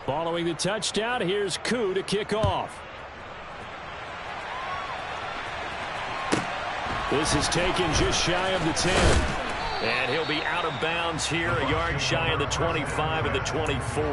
Following the touchdown, here's Koo to kick off. This is taken just shy of the 10. And he'll be out of bounds here, a yard shy of the 25 and the 24.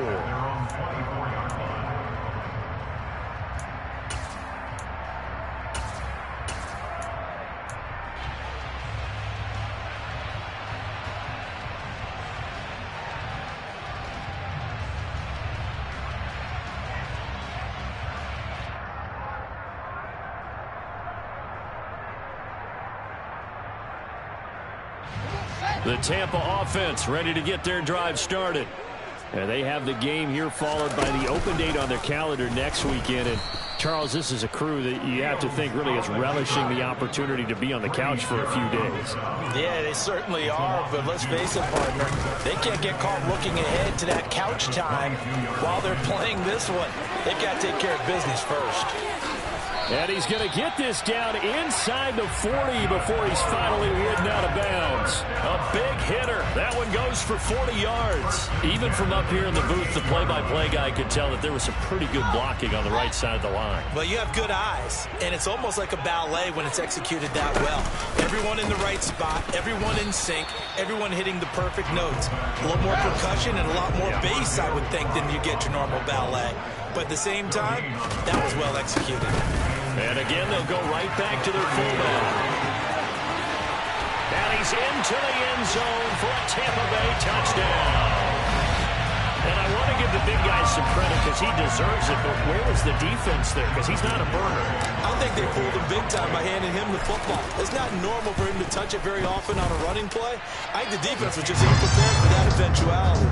The Tampa offense ready to get their drive started. And they have the game here followed by the open date on their calendar next weekend. And Charles, this is a crew that you have to think really is relishing the opportunity to be on the couch for a few days. Yeah, they certainly are, but let's face it, partner, they can't get caught looking ahead to that couch time while they're playing this one. They've got to take care of business first. And he's going to get this down inside the 40 before he's finally ridden out of bounds. A big hitter. That one goes for 40 yards. Even from up here in the booth, the play-by-play guy could tell that there was some pretty good blocking on the right side of the line. Well, you have good eyes, and it's almost like a ballet when it's executed that well. Everyone in the right spot, everyone in sync, everyone hitting the perfect notes. A little more percussion and a lot more bass, I would think, than you get your normal ballet. But at the same time, that was well executed. And again, they'll go right back to their fullback. And he's into the end zone for a Tampa Bay touchdown. And I want to give the big guy some credit because he deserves it, but where was the defense there? Because he's not a burner. I think they fooled him big time by handing him the football. It's not normal for him to touch it very often on a running play. I think the defense was just unprepared for that eventuality.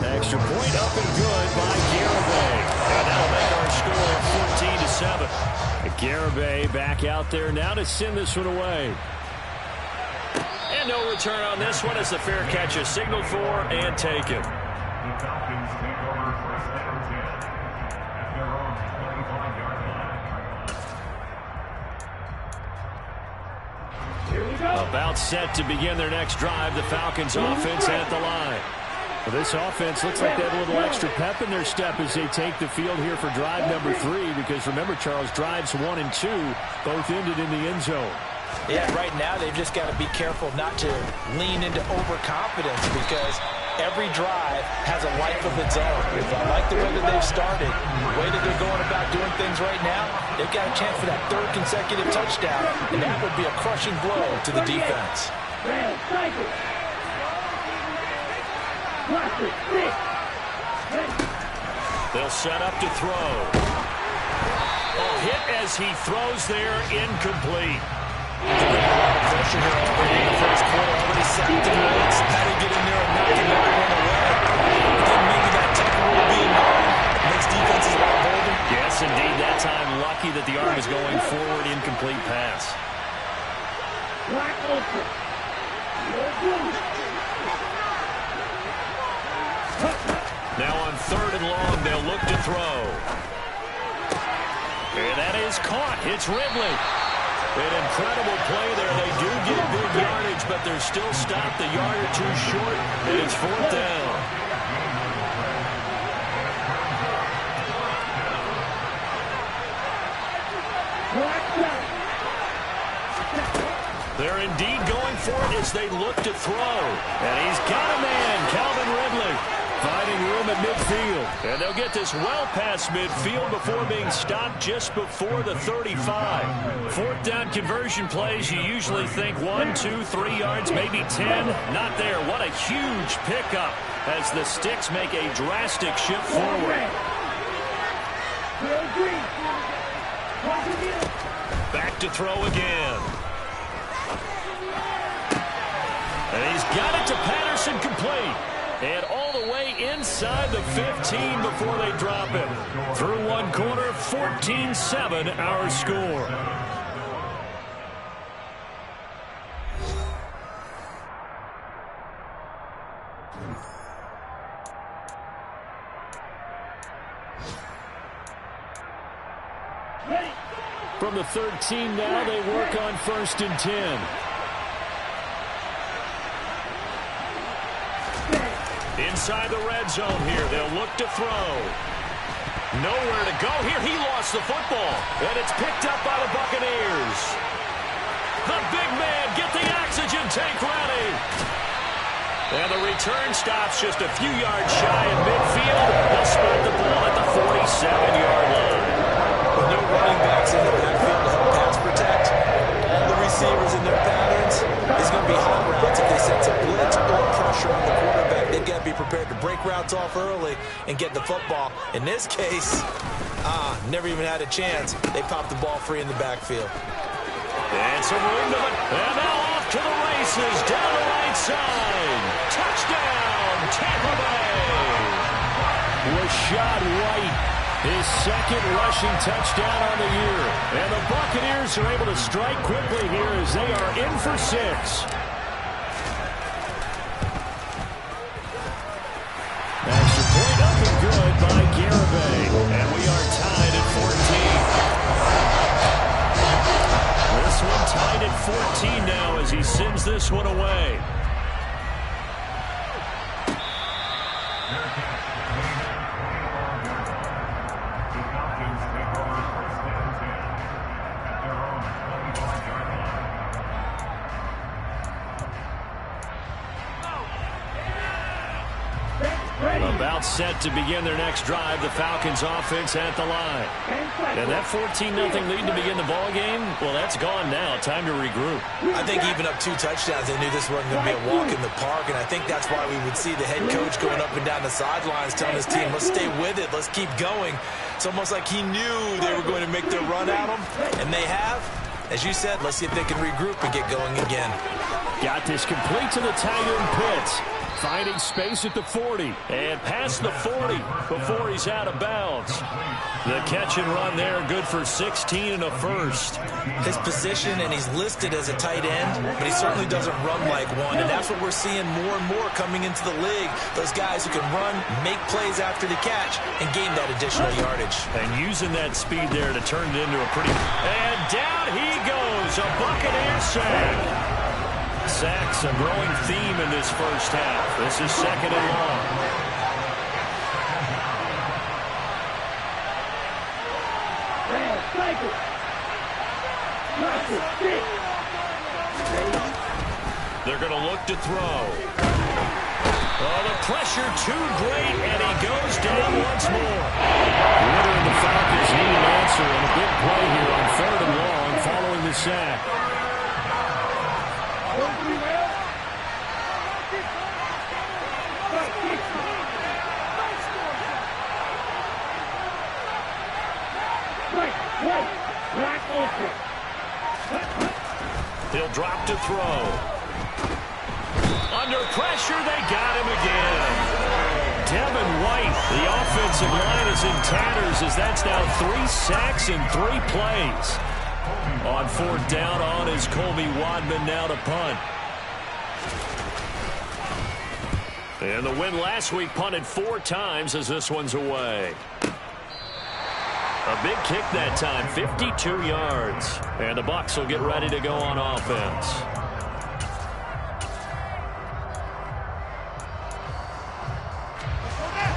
Extra point up and good by Garibay. And that'll make our score 14-7. Garibay back out there now to send this one away. And no return on this one as the fair catch is signaled for and taken. About set to begin their next drive. The Falcons offense at the line. Well, this offense looks like they have a little extra pep in their step as they take the field here for drive number 3. Because remember, Charles, drives 1 and 2 both ended in the end zone. Yeah, right now they've just got to be careful not to lean into overconfidence because every drive has a life of its own. If I like the way that they've started, the way that they're going about doing things right now, they've got a chance for that 3rd consecutive touchdown, and that would be a crushing blow to the defense. They'll set up to throw. A hit as he throws there, incomplete. Pressure here already in the first quarter, already sacked him once. Had to get in there and knock him everyone away. Then maybe that tackle will be gone. Makes defenses a lot bolder. Yes, indeed. That time, lucky that the arm is going forward, incomplete pass. Now on 3rd and long, they'll look to throw. And that is caught. It's Ridley. An incredible play there. They do get big yardage, but they're still stopped a yard or 2 short, and it's 4th down. They're indeed going for it as they look to throw. And he's got a man, Calvin Ridley, finding room at midfield. And they'll get this well past midfield before being stopped just before the 35. 4th down conversion plays, you usually think 1, 2, 3 yards, maybe 10. Not there. What a huge pickup as the Sticks make a drastic shift forward. Back to throw again. And he's got it to Patterson, complete. And all the way inside the 15 before they drop it. Through 1 quarter, 14-7 our score. From the 13 now, they work on 1st and 10. Inside the red zone here. They'll look to throw. Nowhere to go here. He lost the football. And it's picked up by the Buccaneers. The big man, get the oxygen tank ready. And the return stops just a few yards shy in midfield. They'll spot the ball at the 47-yard line. With no running backs in the backfield to help pass protect, all the receivers in their patterns is going to be hot routes. If they sense a blitz or pressure on the quarterback, they've got to be prepared to break routes off early and get the football. In this case, never even had a chance. They popped the ball free in the backfield. And some room to it. And now off to the races down the right side. Touchdown, Tampa Bay. Rashad White, his second rushing touchdown on the year. And the Buccaneers are able to strike quickly here as they are in for 6. Extra point up and good by Garibay. And we are tied at 14. This one tied at 14 now as he sends this one away. About set to begin their next drive, the Falcons offense at the line. And that 14-0 lead to begin the ball game, well, that's gone now. Time to regroup. I think even up 2 touchdowns, they knew this wasn't going to be a walk in the park, and I think that's why we would see the head coach going up and down the sidelines telling his team, let's stay with it, let's keep going. It's almost like he knew they were going to make their run at him, and they have. As you said, let's see if they can regroup and get going again. Got this complete to the tight end Pitts. Finding space at the 40 and past the 40 before he's out of bounds. The catch and run there, good for 16 and a first. His position, and he's listed as a tight end, but he certainly doesn't run like one, and that's what we're seeing more and more coming into the league. Those guys who can run, make plays after the catch, and gain that additional yardage. And using that speed there to turn it into a pretty... And down he goes, a Buccaneer sack. Sacks, a growing theme in this first half. This is second and long. They're going to look to throw. Oh, the pressure too great, and he goes down once more. Ritter and the Falcons need an answer, and a big play here on 3rd and long following the sack. He'll drop to throw. Under pressure, they got him again. Devin White, the offensive line is in tatters as that's now 3 sacks in 3 plays. On 4th down on is Colby Wadman now to punt. And the win last week punted 4 times as this one's away. A big kick that time, 52 yards. And the Bucs will get ready to go on offense.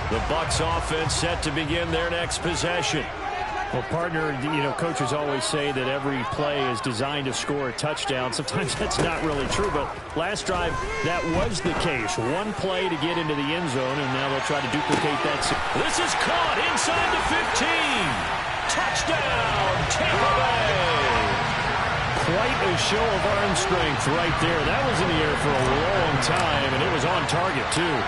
The Bucs offense set to begin their next possession. Well, partner, coaches always say that every play is designed to score a touchdown. Sometimes that's not really true, but last drive, that was the case. One play to get into the end zone, and now they'll try to duplicate that. This is caught inside the 15. Touchdown, Tampa Bay. Quite a show of arm strength right there. That was in the air for a long time, and it was on target, too.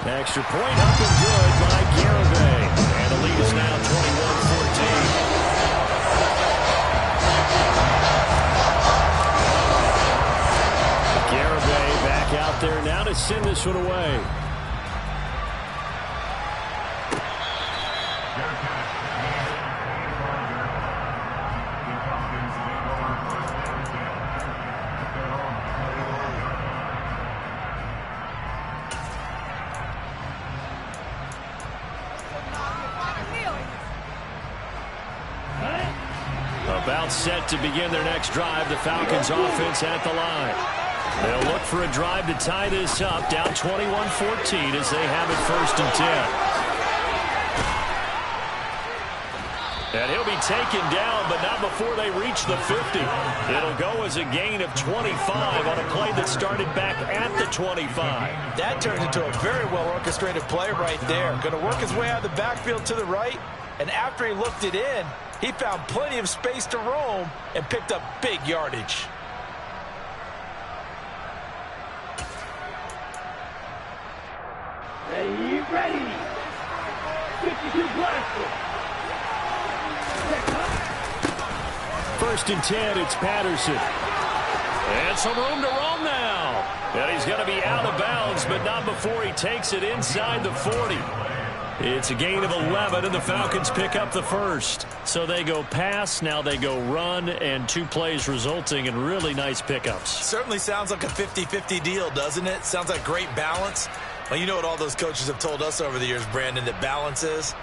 Extra point up and good by Garibay. And the lead is now 21-14. Garibay back out there now to send this one away. About set to begin their next drive. The Falcons offense at the line. They'll look for a drive to tie this up, down 21-14 as they have it 1st and 10. And he'll be taken down, but not before they reach the 50. It'll go as a gain of 25 on a play that started back at the 25. That turned into a very well-orchestrated play right there. Going to work his way out of the backfield to the right, and after he looked it in, he found plenty of space to roam and picked up big yardage. Ready. 52 blaster. 1st and 10, it's Patterson. And some room to roam now. And he's going to be out of bounds, but not before he takes it inside the 40. It's a gain of 11, and the Falcons pick up the 1st. So they go pass, now they go run, and 2 plays resulting in really nice pickups. Certainly sounds like a 50-50 deal, doesn't it? Sounds like great balance. Well, you know what all those coaches have told us over the years, Brandon, that balance is?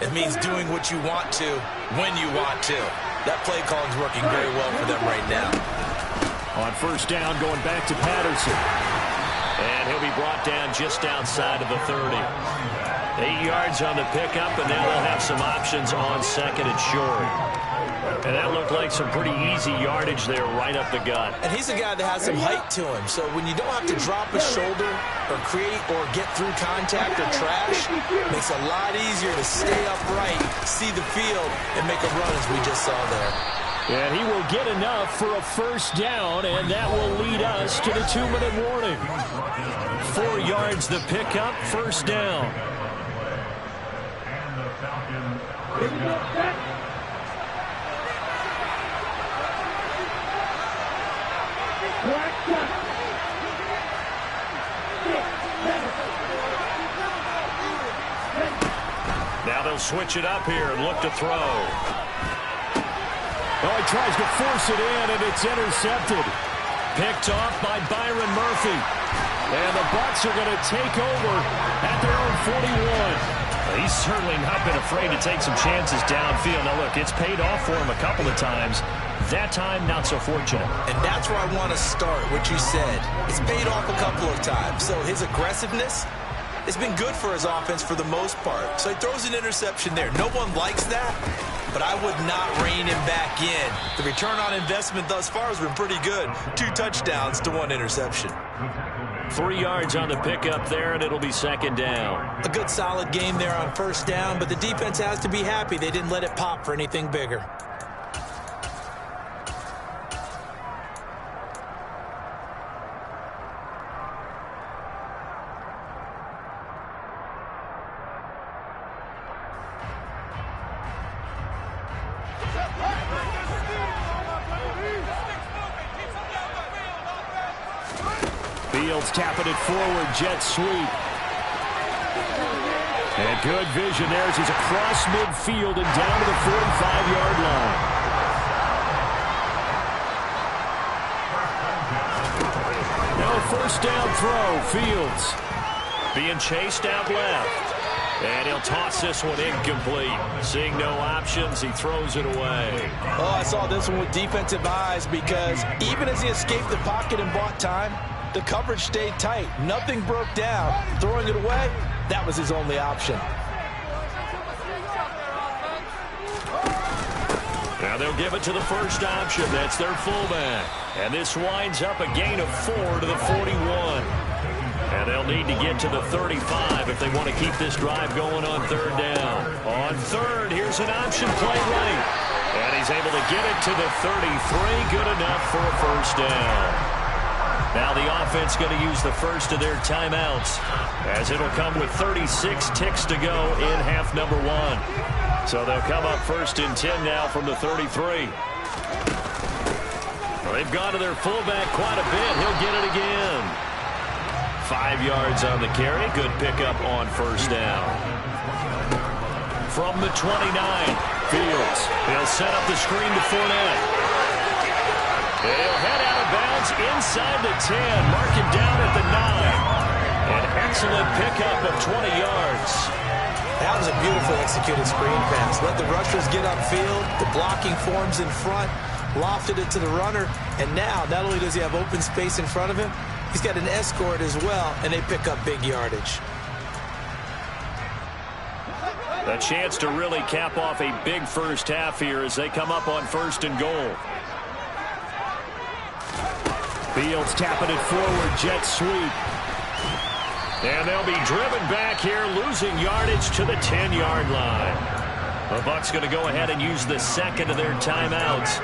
It means doing what you want to when you want to. That play calling's working very well for them right now. On 1st down, going back to Patterson. And he'll be brought down just outside of the 30. 8 yards on the pickup, and now they'll have some options on 2nd and short. And that looked like some pretty easy yardage there right up the gut. And he's a guy that has some height to him, so when you don't have to drop a shoulder or create or get through contact or trash, it makes it a lot easier to stay upright, see the field, and make a run as we just saw there. And he will get enough for a 1st down, and that will lead us to the 2-minute warning. 4 yards the pickup, 1st down. Now they'll switch it up here and look to throw. Oh, he tries to force it in, and it's intercepted. Picked off by Byron Murphy. And the Bucs are going to take over at their own 41. He's certainly not been afraid to take some chances downfield. Now, look, it's paid off for him a couple of times. That time, not so fortunate. And that's where I want to start, what you said. It's paid off a couple of times. So his aggressiveness has been good for his offense for the most part. So he throws an interception there. No one likes that, but I would not rein him back in. The return on investment thus far has been pretty good. 2 touchdowns to 1 interception. 3 yards on the pickup there, and it'll be 2nd down. A good solid game there on 1st down, but the defense has to be happy they didn't let it pop for anything bigger. Fields tapping it forward, jet sweep. And good vision there as he's across midfield and down to the 45-yard line. Now a 1st down throw, Fields being chased out left. And he'll toss this one incomplete. Seeing no options, he throws it away. Oh, I saw this one with defensive eyes because even as he escaped the pocket and bought time, the coverage stayed tight. Nothing broke down. Throwing it away, that was his only option. Now they'll give it to the 1st option. That's their fullback. And this winds up a gain of 4 to the 41. And they'll need to get to the 35 if they want to keep this drive going on 3rd down. On 3rd, here's an option play late. And he's able to get it to the 33. Good enough for a 1st down. Now the offense going to use the first of their timeouts as it'll come with 36 ticks to go in half number 1. So they'll come up 1st and 10 now from the 33. Well, they've gone to their fullback quite a bit. He'll get it again. 5 yards on the carry. Good pickup on 1st down. From the 29, Fields. He'll set up the screen to Fournette. He'll head out of bounds inside the 10. Mark him down at the 9. An excellent pickup of 20 yards. That was a beautifully executed screen pass. Let the rushers get upfield. The blocking forms in front. lofted it to the runner, and now not only does he have open space in front of him, he's got an escort as well, and they pick up big yardage. A chance to really cap off a big first half here as they come up on 1st and goal. Fields tapping it forward, jet sweep. And they'll be driven back here, losing yardage to the 10-yard line. The Bucs going to go ahead and use the second of their timeouts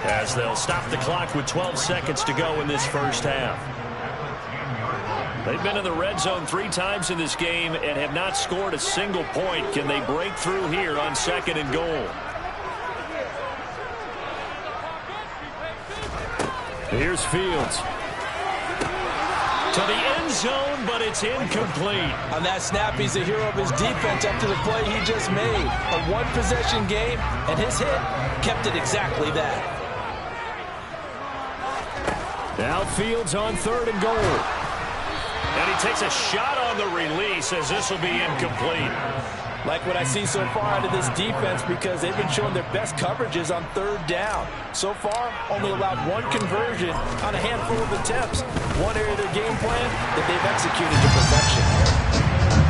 as they'll stop the clock with 12 seconds to go in this first half. They've been in the red zone 3 times in this game and have not scored a single point. Can they break through here on 2nd and goal? Here's Fields. To the end zone, but it's incomplete. On that snap, he's a hero of his defense up to the play he just made. A one-possession game, and his hit kept it exactly that. Now Fields on 3rd and goal. And he takes a shot on the release as this will be incomplete. Like what I see so far out of this defense because they've been showing their best coverages on 3rd down. So far, only allowed 1 conversion on a handful of attempts. One area of their game plan that they've executed to perfection.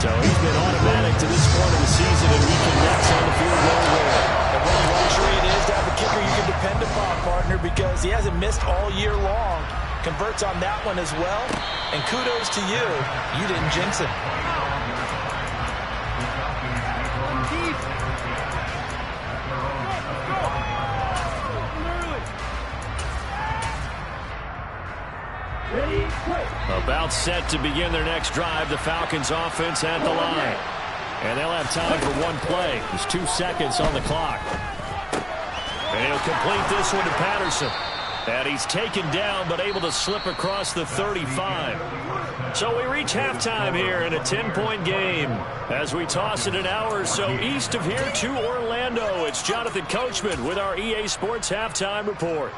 So he's been automatic to this point of the season, and he connects on the field goal there. And what a luxury it is to have a kicker you can depend upon, partner, because he hasn't missed all year long. Converts on that one as well. And kudos to you. You didn't jinx it. About set to begin their next drive, the Falcons offense at the line. And they'll have time for 1 play. There's 2 seconds on the clock. And he'll complete this one to Patterson. And he's taken down but able to slip across the 35. So we reach halftime here in a 10-point game. As we toss it an hour or so east of here to Orlando, it's Jonathan Coachman with our EA Sports Halftime Report.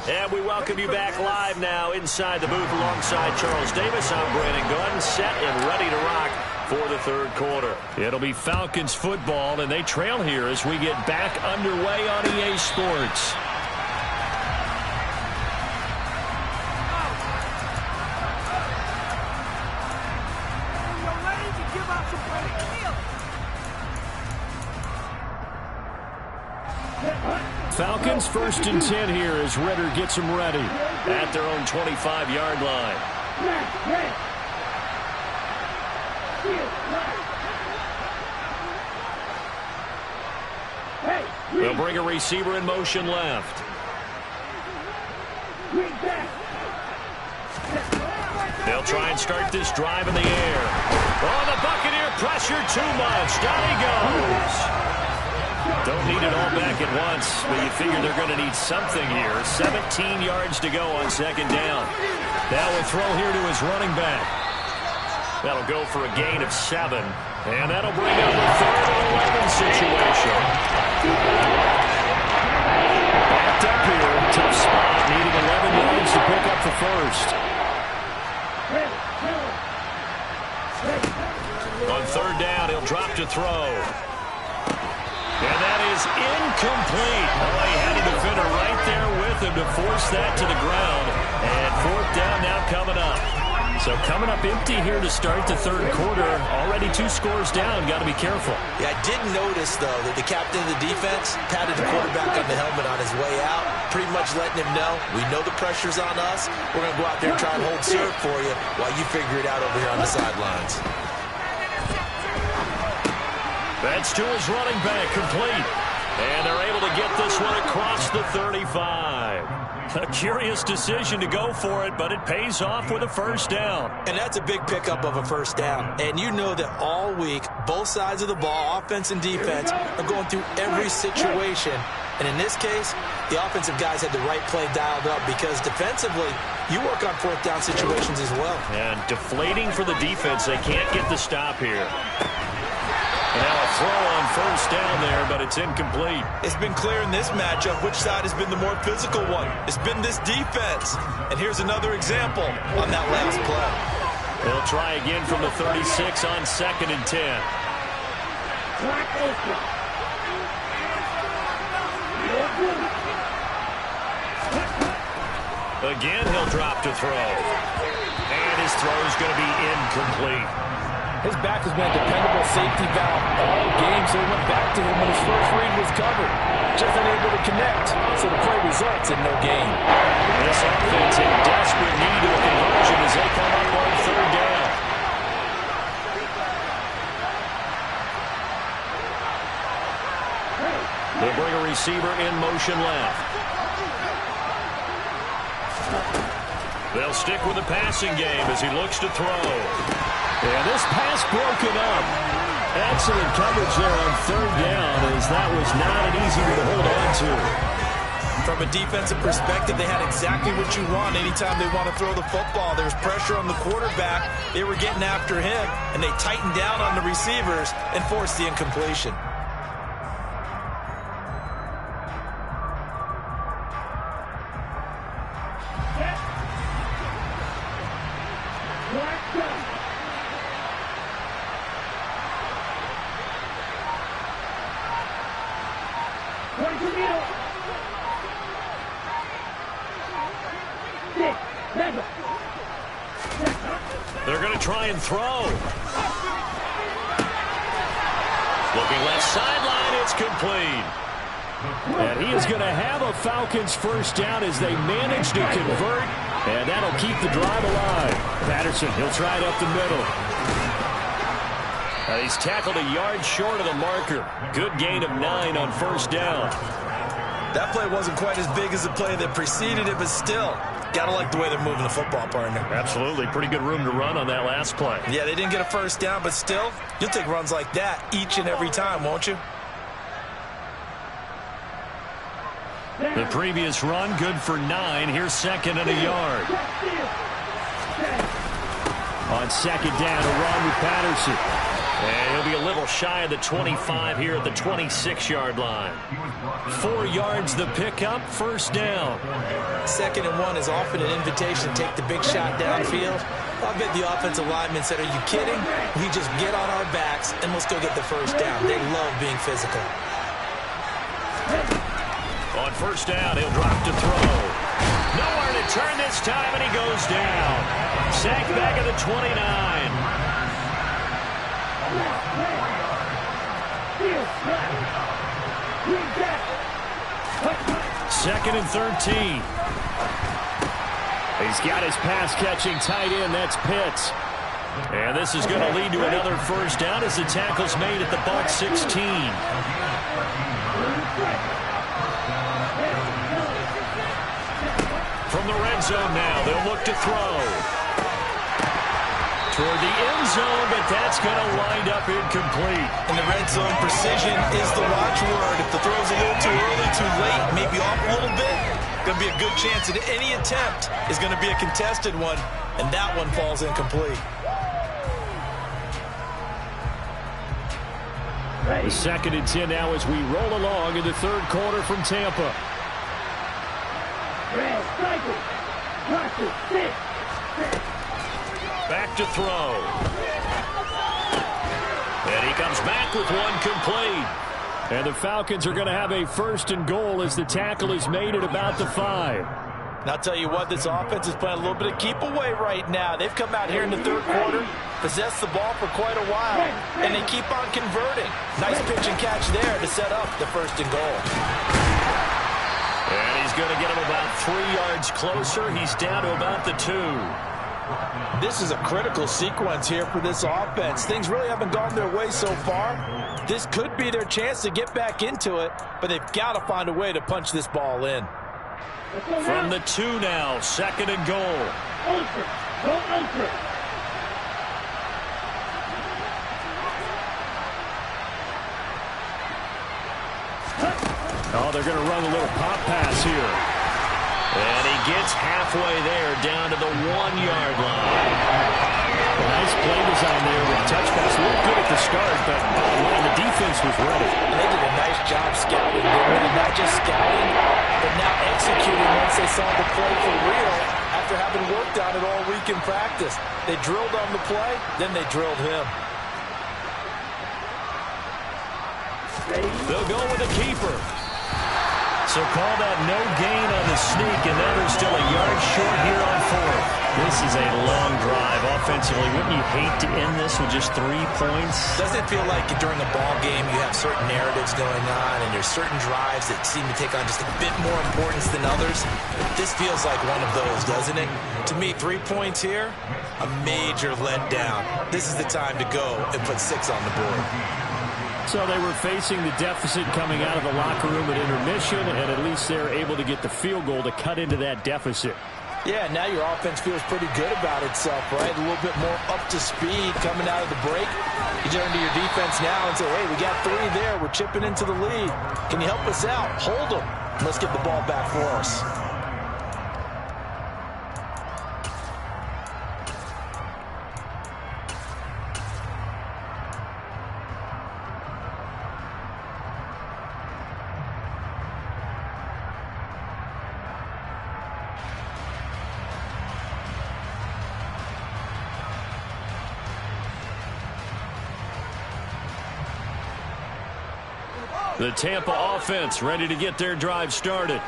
And we welcome you back live now inside the booth alongside Charles Davis. I'm Brandon Gunn, set and ready to rock for the 3rd quarter. It'll be Falcons football, and they trail here as we get back underway on EA Sports. Falcons 1st and 10 here as Ritter gets them ready at their own 25-yard line. They'll bring a receiver in motion left. They'll try and start this drive in the air. Oh, the Buccaneer pressure too much. Down he goes. Don't need it all back at once, but you figure they're going to need something here. 17 yards to go on 2nd down. Now a throw here to his running back. That'll go for a gain of 7. And that'll bring up a 3rd and 11 situation. Backed up here. Tough spot. Needing 11 yards to pick up the 1st. On 3rd down, he'll drop to throw. And that is incomplete. Oh, he had a defender right there with him to force that to the ground. And 4th down now coming up. So coming up empty here to start the 3rd quarter. Already 2 scores down. Got to be careful. Yeah, I did notice, though, that the captain of the defense patted the quarterback on the helmet on his way out, pretty much letting him know, we know the pressure's on us. We're going to go out there and try and hold serve for you while you figure it out over here on the sidelines. That's to his running back, complete. And they're able to get this one across the 35. A curious decision to go for it, but it pays off with a 1st down. And that's a big pickup of a 1st down. And you know that all week, both sides of the ball, offense and defense, are going through every situation. And in this case, the offensive guys had the right play dialed up because defensively, you work on 4th down situations as well. And deflating for the defense. They can't get the stop here. Now a throw on 1st down there, but it's incomplete. It's been clear in this matchup which side has been the more physical one. It's been this defense. And here's another example on that last play. They'll try again from the 36 on 2nd and 10. Again, he'll drop to throw. And his throw is going to be incomplete. His back has been a dependable safety valve all game, so he went back to him when his first read was covered. Just unable to connect, so the play results in no gain. This offense in desperate need of a conversion as they come up on third down. They'll bring a receiver in motion left. They'll stick with the passing game as he looks to throw. And this pass broken up. Excellent coverage there on third down, as that was not an easy one to hold on to. From a defensive perspective, they had exactly what you want anytime they want to throw the football. There was pressure on the quarterback. They were getting after him, and they tightened down on the receivers and forced the incompletion. They're going to try and throw. Looking left sideline, it's complete. And he is going to have a Falcons first down as they manage to convert, and that'll keep the drive alive. Patterson, he'll try it up the middle. He's tackled a yard short of the marker. Good gain of 9 on first down. That play wasn't quite as big as the play that preceded it, but still, gotta like the way they're moving the football, partner. Absolutely. Pretty good room to run on that last play. Yeah, they didn't get a first down, but still, you'll take runs like that each and every time, won't you? The previous run, good for 9. Here's second and a yard. On second down, a run with Patterson. And he'll be a little shy of the 25 here at the 26-yard line. 4 yards the pickup, first down. 2nd and 1 is often an invitation to take the big shot downfield. I bet the offensive linemen said, are you kidding? We just get on our backs and let's go get the first down. They love being physical. On first down, he'll drop to throw. Nowhere to turn this time, and he goes down. Sacked back at the 29. Second and 13. He's got his pass-catching tight end. That's Pitts. And this is going to lead to another first down as the tackle's made at the Bucs 16. From the red zone now, they'll look to throw. Toward the end zone, but that's going to wind up incomplete. In the red zone, precision is the watchword. If the throw's a little too early, too late, maybe off a little bit, going to be a good chance that any attempt is going to be a contested one, and that one falls incomplete. The 2nd and 10 now as we roll along in the third quarter from Tampa. Back to throw. And he comes back with one complete. And the Falcons are going to have a first and goal as the tackle is made at about the 5. And I'll tell you what, this offense is playing a little bit of keep away right now. They've come out here in the third quarter, possessed the ball for quite a while, and they keep on converting. Nice pitch and catch there to set up the first and goal. And he's going to get him about 3 yards closer. He's down to about the 2. This is a critical sequence here for this offense. Things really haven't gone their way so far. This could be their chance to get back into it, but they've got to find a way to punch this ball in. From the 2 now, 2nd and goal. Oh, they're going to run a little pop pass here. And he gets halfway there, down to the 1-yard line. Nice play design there with touch pass. Looked good at the start, but the defense was ready. And they did a nice job scouting there. And not just scouting, but now executing once they saw the play for real after having worked on it all week in practice. They drilled on the play, then they drilled him. They'll go with a keeper. So call that no gain on the sneak, and now they're still a yard short this is a long drive offensively. Wouldn't you hate to end this with just 3 points? Doesn't it feel like during a ball game you have certain narratives going on and there's certain drives that seem to take on just a bit more importance than others? This feels like one of those, doesn't it? To me, 3 points here, a major letdown. This is the time to go and put 6 on the board. So they were facing the deficit coming out of the locker room at intermission, and at least they're able to get the field goal to cut into that deficit. Yeah, now your offense feels pretty good about itself, right? A little bit more up to speed coming out of the break. You turn to your defense now and say, hey, we got 3 there. We're chipping into the lead. Can you help us out? Hold them. Let's get the ball back for us. The Tampa offense ready to get their drive started.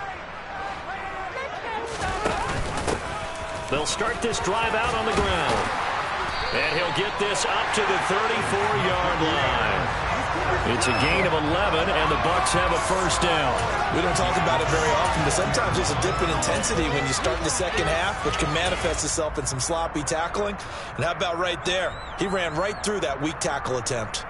They'll start this drive out on the ground. And he'll get this up to the 34-yard line. It's a gain of 11, and the Bucs have a first down. We don't talk about it very often, but sometimes there's a dip in intensity when you start in the second half, which can manifest itself in some sloppy tackling. And how about right there? He ran right through that weak tackle attempt.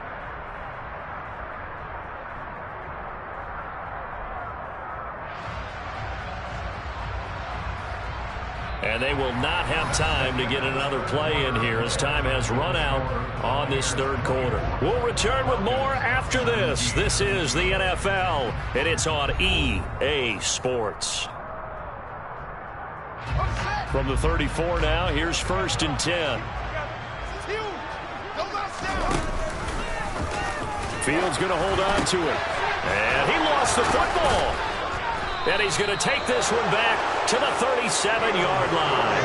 And they will not have time to get another play in here as time has run out on this third quarter. We'll return with more after this. This is the NFL, and it's on EA Sports. From the 34 now, here's 1st and 10. Fields going to hold on to it. And he lost the football. And he's going to take this one back to the 37-yard line.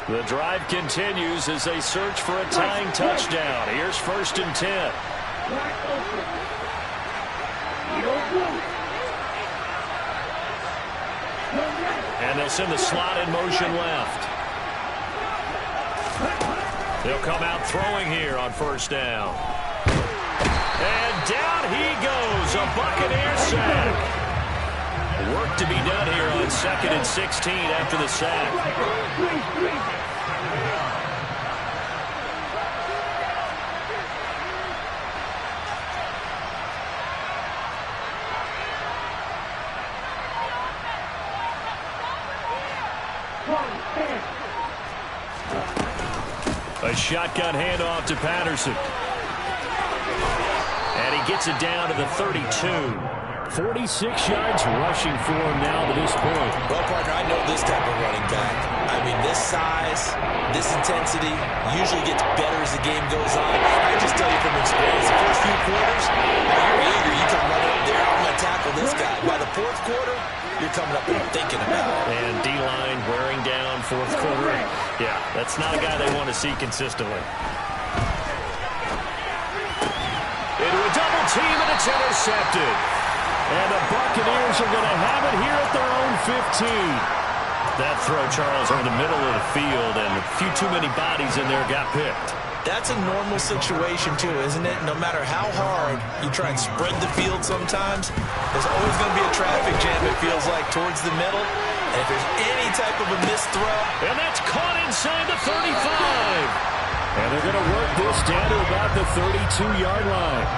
The drive continues as they search for a tying touchdown. Here's 1st and 10. And they'll send the slot in motion left. They'll come out throwing here on 1st down. And down he goes, a Buccaneer sack. Work to be done here on 2nd and 16 after the sack. A shotgun handoff to Patterson. And he gets it down to the 32. 46 yards rushing for him now to this point. Well, partner, I know this type of running back. I mean, this size, this intensity usually gets better as the game goes on. I just tell you from experience, the first few quarters, you're eager. You come running up there, I'm going to tackle this guy. By the 4th quarter, you're coming up and thinking about it. And D-line wearing down 4th quarter. Yeah, that's not a guy they want to see consistently. Into a double team, and it's intercepted. And the Buccaneers are going to have it here at their own 15. That throw, Charles, over the middle of the field, and a few too many bodies in there got picked. That's a normal situation, too, isn't it? No matter how hard you try and spread the field sometimes, there's always going to be a traffic jam, it feels like, towards the middle. And if there's any type of a missed throw. And that's caught inside the 35. And they're going to work this down to about the 32-yard line.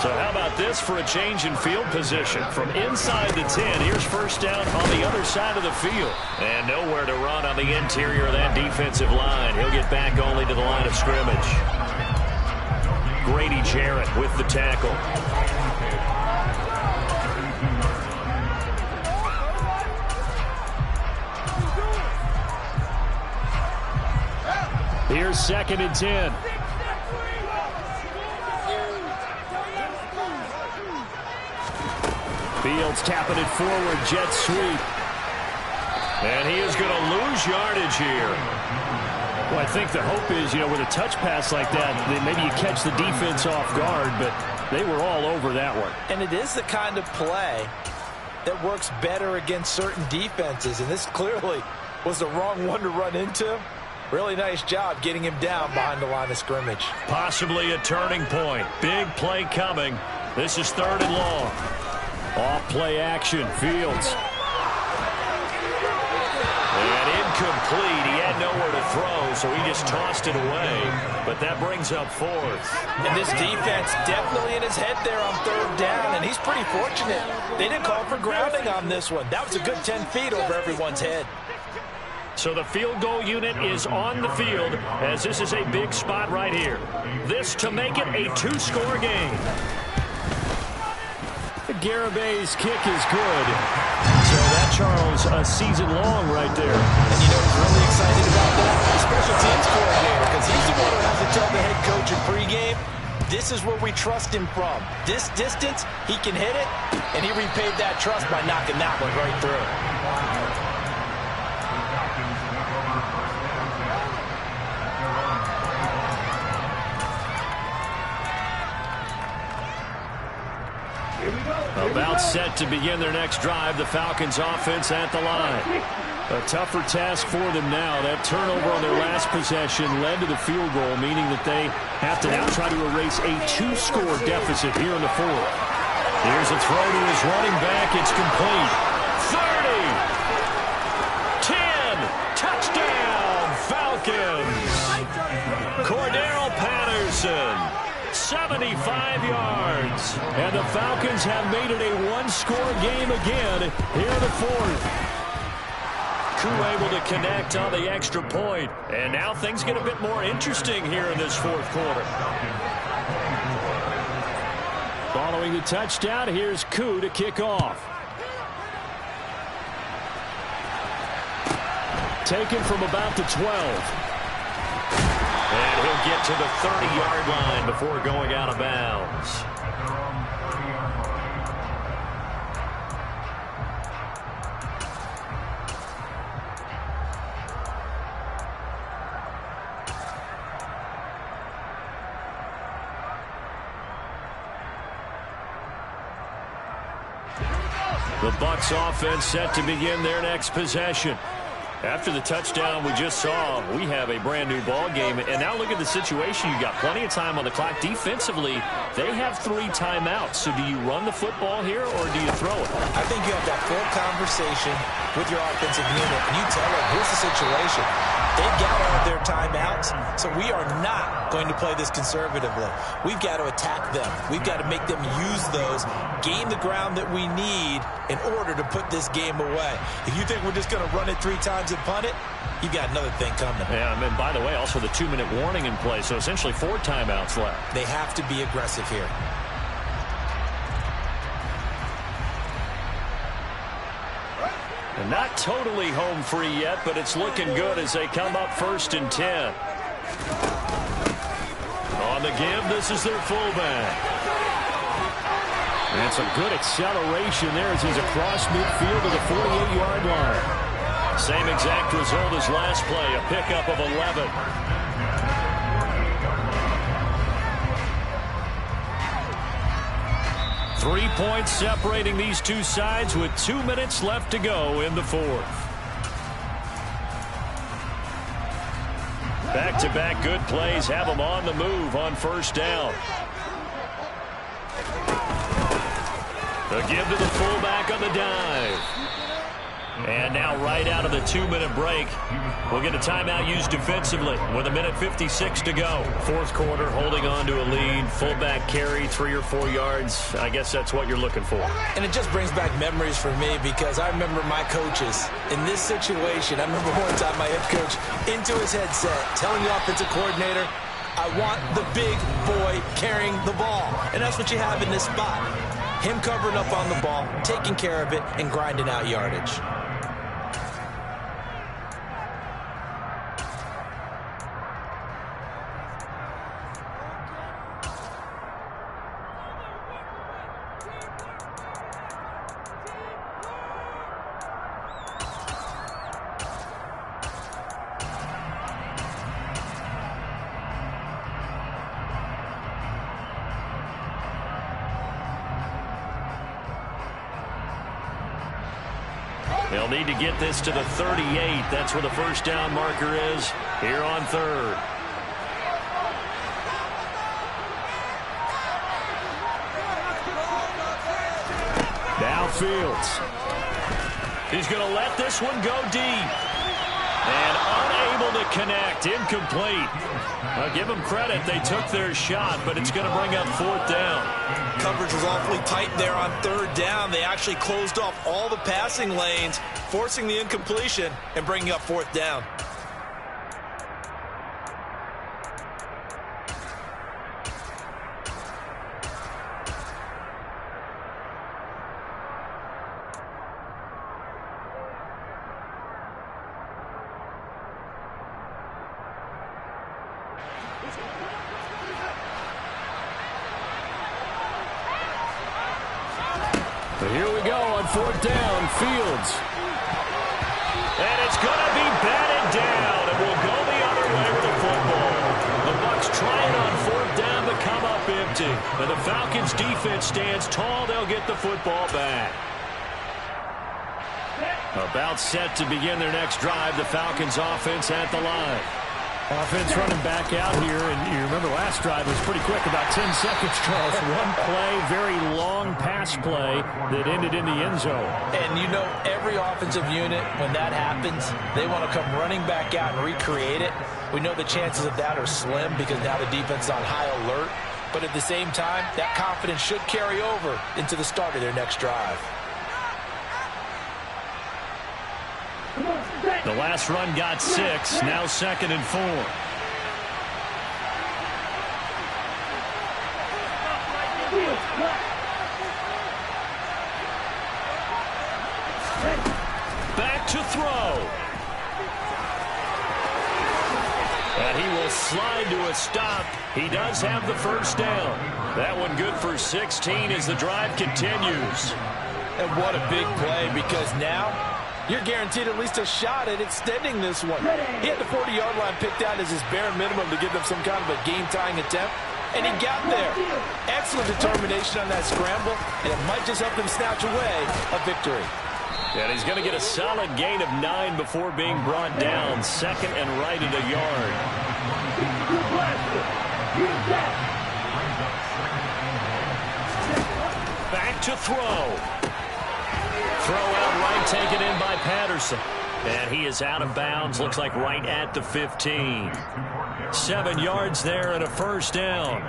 So how about this for a change in field position? From inside the 10, here's 1st down on the other side of the field. And nowhere to run on the interior of that defensive line. He'll get back only to the line of scrimmage. Grady Jarrett with the tackle. Here's 2nd and 10. Fields tapping it forward, jet sweep. And he is going to lose yardage here. Well, I think the hope is, with a touch pass like that, that maybe you catch the defense off guard, but they were all over that one. And it is the kind of play that works better against certain defenses, and this clearly was the wrong one to run into. Really nice job getting him down behind the line of scrimmage. Possibly a turning point. Big play coming. This is 3rd and long. Off play action. Fields. And incomplete. He had nowhere to throw, so he just tossed it away. But that brings up 4th. And this defense definitely in his head there on 3rd down, and he's pretty fortunate. They didn't call for grounding on this one. That was a good 10 feet over everyone's head. So the field goal unit is on the field as this is a big spot right here. This to make it a 2-score game. The Garabay's kick is good. So that, Charles, a season long right there. And you know who's really excited about that? The special teams coordinator, because he's the one who has to tell the head coach in pregame, this is where we trust him from. This distance, he can hit it, and he repaid that trust by knocking that one right through. About set to begin their next drive, the Falcons offense at the line. A tougher task for them now. That turnover on their last possession led to the field goal, meaning that they have to now try to erase a 2-score deficit here in the 4th. Here's a throw to his running back. It's complete. 30. 10. Touchdown, Falcons. Cordero Patterson. 75 yards. And the Falcons have made it a 1-score game again here in the 4th. Koo able to connect on the extra point. And now things get a bit more interesting here in this 4th quarter. Following the touchdown, here's Koo to kick off. Taken from about the 12. And he'll get to the 30-yard line before going out of bounds. The Bucs offense set to begin their next possession. After the touchdown we just saw, we have a brand new ball game. And now look at the situation. You've got plenty of time on the clock. Defensively, they have 3 timeouts. So do you run the football here or do you throw it? I think you have that full conversation with your offensive unit, and you tell them, here's the situation. They've got all of their timeouts, so we are not going to play this conservatively. We've got to attack them. We've got to make them use those, gain the ground that we need in order to put this game away. If you think we're just going to run it 3 times and punt it, you've got another thing coming. Yeah, and by the way, also the 2-minute warning in play, so essentially 4 timeouts left. They have to be aggressive here. And not totally home free yet, but it's looking good as they come up 1st and 10. On the give, this is their fullback. And some good acceleration there as he's across midfield to the 48-yard line. Same exact result as last play, a pickup of 11. 3 points separating these two sides with 2 minutes left to go in the 4th. Back-to-back good plays have them on the move on 1st down. The give to the fullback on the dive. And now right out of the 2-minute break, we'll get a timeout used defensively with 1:56 to go. 4th quarter, holding on to a lead. Fullback carry, 3 or 4 yards. I guess that's what you're looking for. And it just brings back memories for me because I remember my coaches in this situation. I remember one time my head coach into his headset telling the offensive coordinator, I want the big boy carrying the ball. And that's what you have in this spot. Him covering up on the ball, taking care of it, and grinding out yardage. They'll need to get this to the 38. That's where the first down marker is here on third. Now Fields. He's going to let this one go deep. And unable to connect. Incomplete. I'll give them credit. They took their shot, but it's going to bring up fourth down. Coverage was awfully tight there on third down. They actually closed off all the passing lanes, forcing the incompletion and bringing up fourth down. Here we go on fourth down, Fields. And it's going to be batted down, and we'll go the other way with the football. The Bucs trying on fourth down to come up empty. And the Falcons' defense stands tall. They'll get the football back. About set to begin their next drive. The Falcons' offense at the line. Offense running back out here, and you remember last drive was pretty quick, about 10 seconds, Charles. One play, very long pass play that ended in the end zone. And you know every offensive unit, when that happens, they want to come running back out and recreate it. We know the chances of that are slim because now the defense is on high alert. But at the same time, that confidence should carry over into the start of their next drive. The last run got 6, now 2nd and 4. Back to throw. And he will slide to a stop. He does have the first down. That one good for 16 as the drive continues. And what a big play, because now you're guaranteed at least a shot at extending this one. He had the 40-yard line picked out as his bare minimum to give them some kind of a game-tying attempt, and he got there. Excellent determination on that scramble, and it might just help them snatch away a victory. And he's going to get a solid gain of 9 before being brought down. 2nd and right at a yard. Back to throw. Throw out right, taken in by Patterson. And he is out of bounds, looks like right at the 15. 7 yards there and a first down.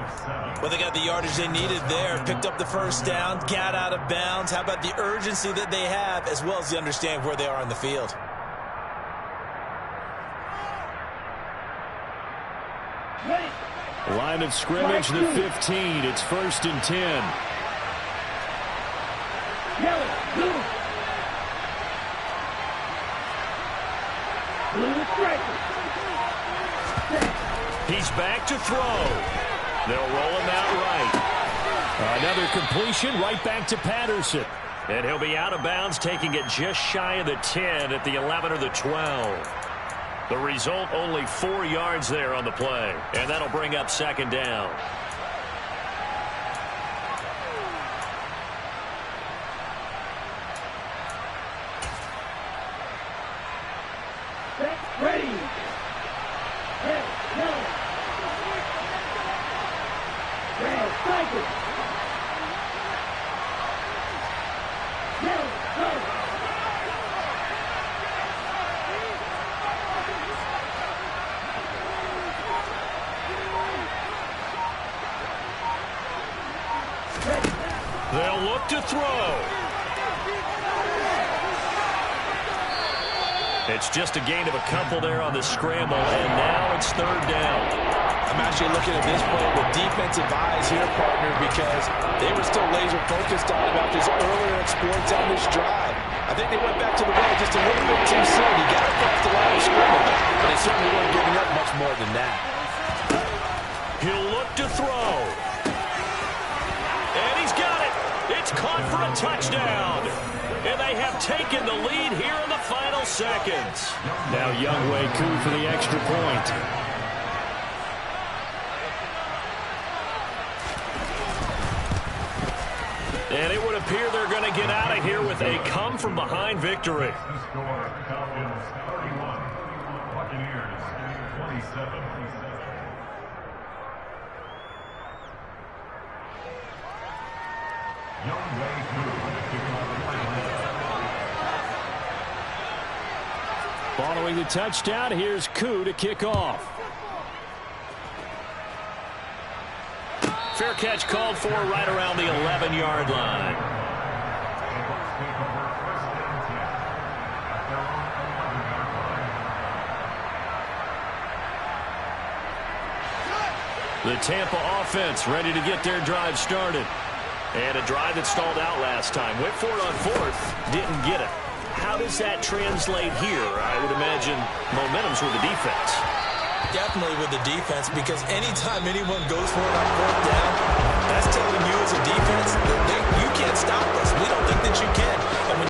Well, they got the yardage they needed there, picked up the first down, got out of bounds. How about the urgency that they have, as well as the understanding where they are on the field? Line of scrimmage, the 15. It's 1st and 10. He's back to throw. They'll roll him out right. Another completion right back to Patterson. And he'll be out of bounds, taking it just shy of the 10 at the 11 or the 12. The result, only 4 yards there on the play. And that'll bring up 2nd down. Ready. They'll look to throw. It's just a gain of a couple there on the scramble, and now it's 3rd down. I'm actually looking at this play with defensive eyes here, partner, because they were still laser focused on him after his earlier exploits on this drive. I think they went back to the well just a little bit too soon. He got across the line of scrimmage, but they certainly weren't giving up much more than that. He'll look to throw. And he's got it. It's caught for a touchdown. And they have taken the lead here in the final seconds. Now Younghoe Koo for the extra point. And it would appear they're going to get out of here with a come-from-behind victory. Following the touchdown, here's Koo to kick off. Fair catch called for right around the 11-yard line. The Tampa offense ready to get their drive started. And a drive that stalled out last time. Went for it on fourth, didn't get it. How does that translate here? I would imagine momentum's with the defense. Definitely with the defense, because anytime anyone goes for it on fourth down, that's telling you as a defense,